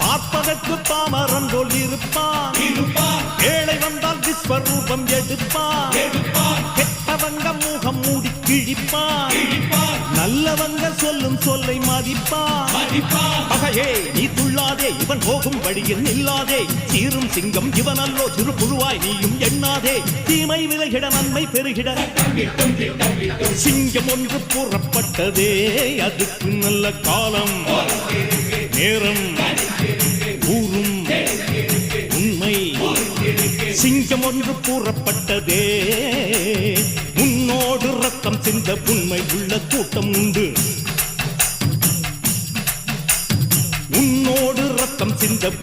பார்ப்பதற்கு பாமரன் போல் இருப்பான், ஏழை வந்தால் விஸ்வரூபம் எடுப்பான், கெட்டவங்க முகம் மூடி கிழிப்பான், நல்லவங்க சொல்லும் சொல்லை மதிப்பான். பகையே நீ துள்ளாதே, இவன் போகும் வழியில் நில்லாதே, சீரும் சிங்கம் இவன் அல்லோ, சிறு புழுவாய் நீயும் எண்ணாதே, தீமை விலகிட நன்மை பெருகிட சிங்கம் ஒன்று கூறப்பட்டதே, அதுக்கு நல்ல காலம் நேரம் ஊரும் உண்மை. சிங்கம் ஒன்று கூறப்பட்டதே, உன்னோடு ரத்தம் சிந்த உண்மை உள்ள கூட்டம் உண்டு, உன்னோடு ரத்தம் சிந்த